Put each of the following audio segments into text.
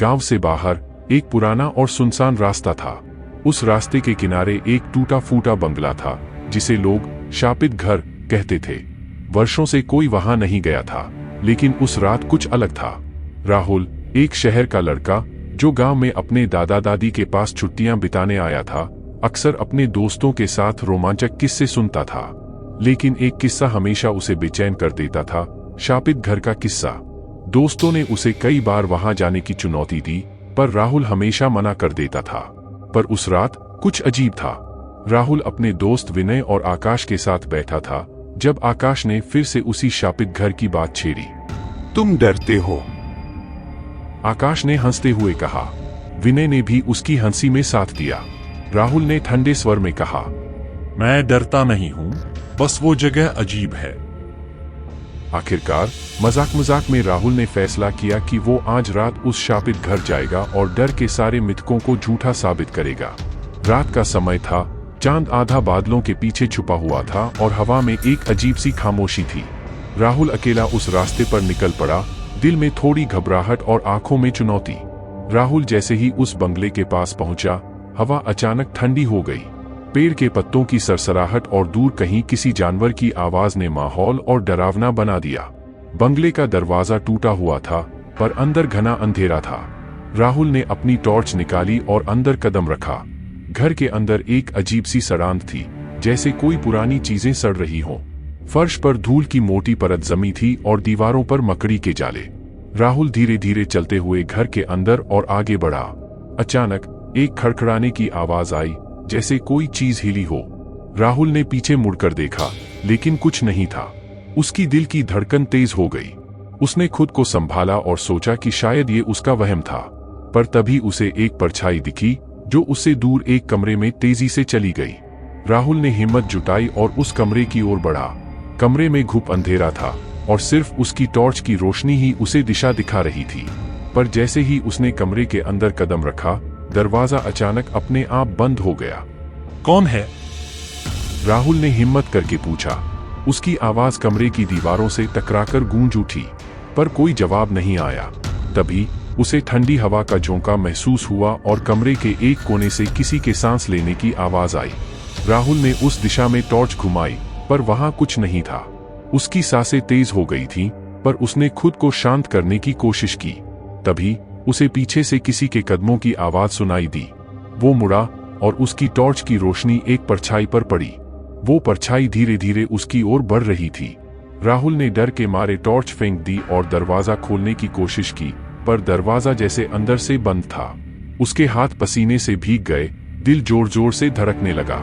गांव से बाहर एक पुराना और सुनसान रास्ता था। उस रास्ते के किनारे एक टूटा फूटा बंगला था जिसे लोग शापित घर कहते थे। वर्षों से कोई वहां नहीं गया था, लेकिन उस रात कुछ अलग था। राहुल, एक शहर का लड़का जो गांव में अपने दादा दादी के पास छुट्टियां बिताने आया था, अक्सर अपने दोस्तों के साथ रोमांचक किस्से सुनता था। लेकिन एक किस्सा हमेशा उसे बेचैन कर देता था, शापित घर का किस्सा। दोस्तों ने उसे कई बार वहां जाने की चुनौती दी, पर राहुल हमेशा मना कर देता था। पर उस रात कुछ अजीब था। राहुल अपने दोस्त विनय और आकाश के साथ बैठा था जब आकाश ने फिर से उसी शापित घर की बात छेड़ी। तुम डरते हो? आकाश ने हंसते हुए कहा। विनय ने भी उसकी हंसी में साथ दिया। राहुल ने ठंडे स्वर में कहा, मैं डरता नहीं हूं, बस वो जगह अजीब है। आखिरकार मजाक मजाक में राहुल ने फैसला किया कि वो आज रात उस शापित घर जाएगा और डर के सारे मिथकों को झूठा साबित करेगा। रात का समय था, चांद आधा बादलों के पीछे छुपा हुआ था और हवा में एक अजीब सी खामोशी थी। राहुल अकेला उस रास्ते पर निकल पड़ा, दिल में थोड़ी घबराहट और आंखों में चुनौती। राहुल जैसे ही उस बंगले के पास पहुंचा, हवा अचानक ठंडी हो गई। पेड़ के पत्तों की सरसराहट और दूर कहीं किसी जानवर की आवाज ने माहौल और डरावना बना दिया। बंगले का दरवाजा टूटा हुआ था, पर अंदर घना अंधेरा था। राहुल ने अपनी टॉर्च निकाली और अंदर कदम रखा। घर के अंदर एक अजीब सी सड़ांध थी, जैसे कोई पुरानी चीजें सड़ रही हों। फर्श पर धूल की मोटी परत जमी थी और दीवारों पर मकड़ी के जाले। राहुल धीरे धीरे चलते हुए घर के अंदर और आगे बढ़ा। अचानक एक खड़खड़ाने की आवाज आई, जैसे कोई चीज हिली हो। राहुल ने पीछे मुड़कर देखा, लेकिन कुछ नहीं था। उसकी दिल की धड़कन तेज हो गई। उसने खुद को संभाला और सोचा कि शायद ये उसका वहम था। पर तभी उसे एक परछाई दिखी जो उससे दूर एक कमरे में तेजी से चली गई। राहुल ने हिम्मत जुटाई और उस कमरे की ओर बढ़ा। कमरे में घुप अंधेरा था और सिर्फ उसकी टॉर्च की रोशनी ही उसे दिशा दिखा रही थी। पर जैसे ही उसने कमरे के अंदर कदम रखा, दरवाजा अचानक अपने आप बंद हो गया। कौन है? राहुल ने हिम्मत करके पूछा। उसकी आवाज कमरे की दीवारों से टकराकर गूंज उठी, पर कोई जवाब नहीं आया। तभी उसे ठंडी हवा का झोंका महसूस हुआ और कमरे के एक कोने से किसी के सांस लेने की आवाज आई। राहुल ने उस दिशा में टॉर्च घुमाई, पर वहां कुछ नहीं था। उसकी सांसें तेज हो गई थीं, पर उसने खुद को शांत करने की कोशिश की। तभी उसे पीछे से किसी के कदमों की आवाज सुनाई दी। वो मुड़ा और उसकी टॉर्च की रोशनी एक परछाई पर पड़ी। वो परछाई धीरे धीरे उसकी ओर बढ़ रही थी। राहुल ने डर के मारे टॉर्च फेंक दी और दरवाजा खोलने की कोशिश की, पर दरवाजा जैसे अंदर से बंद था। उसके हाथ पसीने से भीग गए, दिल जोर जोर से धड़कने लगा।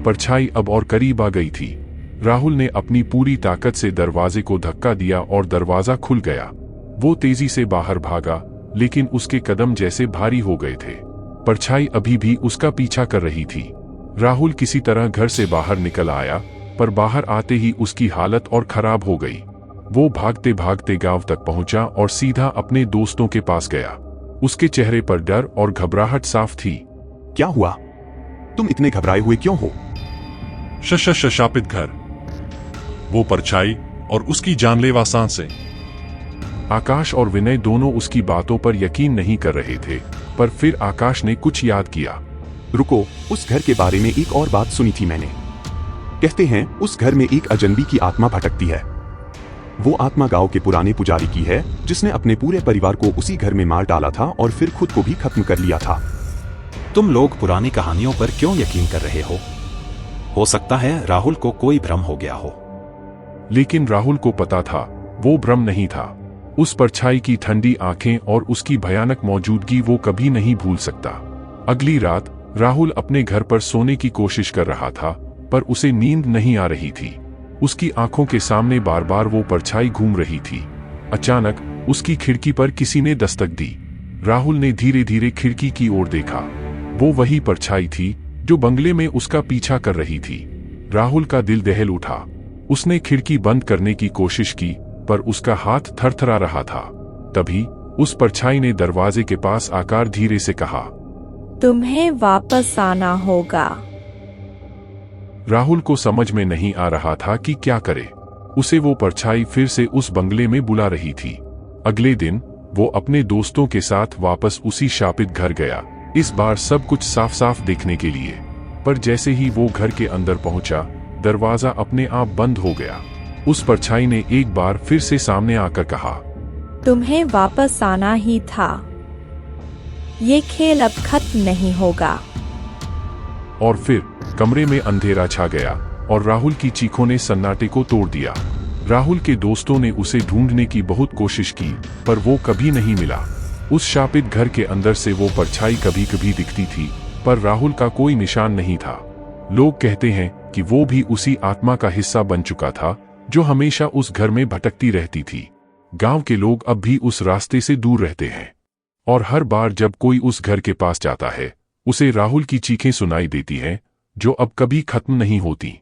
परछाई अब और करीब आ गई थी। राहुल ने अपनी पूरी ताकत से दरवाजे को धक्का दिया और दरवाजा खुल गया। वो तेजी से बाहर भागा, लेकिन उसके कदम जैसे भारी हो गए थे। परछाई अभी भी उसका पीछा कर रही थी। राहुल किसी तरह घर से बाहर निकल आया, पर बाहर आते ही उसकी हालत और खराब हो गई। वो भागते भागते गांव तक पहुंचा और सीधा अपने दोस्तों के पास गया। उसके चेहरे पर डर और घबराहट साफ थी। क्या हुआ? तुम इतने घबराए हुए क्यों हो? शापित घर, वो परछाई और उसकी जानलेवा सांसें। आकाश और विनय दोनों उसकी बातों पर यकीन नहीं कर रहे थे, पर फिर आकाश ने कुछ याद किया। रुको, उस घर के बारे में एक और बात सुनी थी मैंने। कहते हैं उस घर में एक अजनबी की आत्मा भटकती है। वो आत्मा गांव के पुराने पुजारी की है, जिसने अपने पूरे परिवार को उसी घर में मार डाला था और फिर खुद को भी खत्म कर लिया था। तुम लोग पुरानी कहानियों पर क्यों यकीन कर रहे हो? हो सकता है राहुल को कोई भ्रम हो गया हो। लेकिन राहुल को पता था, वो भ्रम नहीं था। उस परछाई की ठंडी आंखें और उसकी भयानक मौजूदगी वो कभी नहीं भूल सकता। अगली रात राहुल अपने घर पर सोने की कोशिश कर रहा था, पर उसे नींद नहीं आ रही थी। उसकी आंखों के सामने बार बार वो परछाई घूम रही थी। अचानक उसकी खिड़की पर किसी ने दस्तक दी। राहुल ने धीरे धीरे खिड़की की ओर देखा। वो वही परछाई थी जो बंगले में उसका पीछा कर रही थी। राहुल का दिल दहल उठा। उसने खिड़की बंद करने की कोशिश की, पर उसका हाथ थरथरा रहा था। तभी उस परछाई ने दरवाजे के पास आकर धीरे से कहा, तुम्हें वापस आना होगा। राहुल को समझ में नहीं आ रहा था कि क्या करे। उसे वो परछाई फिर से उस बंगले में बुला रही थी। अगले दिन वो अपने दोस्तों के साथ वापस उसी शापित घर गया, इस बार सब कुछ साफ साफ देखने के लिए। पर जैसे ही वो घर के अंदर पहुंचा, दरवाजा अपने आप बंद हो गया। उस परछाई ने एक बार फिर से सामने आकर कहा, तुम्हें वापस आना ही था। ये खेल अब खत्म नहीं होगा। और फिर कमरे में अंधेरा छा गया और राहुल की चीखों ने सन्नाटे को तोड़ दिया। राहुल के दोस्तों ने उसे ढूंढने की बहुत कोशिश की, पर वो कभी नहीं मिला। उस शापित घर के अंदर से वो परछाई कभी कभी दिखती थी, पर राहुल का कोई निशान नहीं था। लोग कहते हैं कि वो भी उसी आत्मा का हिस्सा बन चुका था जो हमेशा उस घर में भटकती रहती थी। गांव के लोग अब भी उस रास्ते से दूर रहते हैं, और हर बार जब कोई उस घर के पास जाता है, उसे राहुल की चीखें सुनाई देती हैं, जो अब कभी खत्म नहीं होती।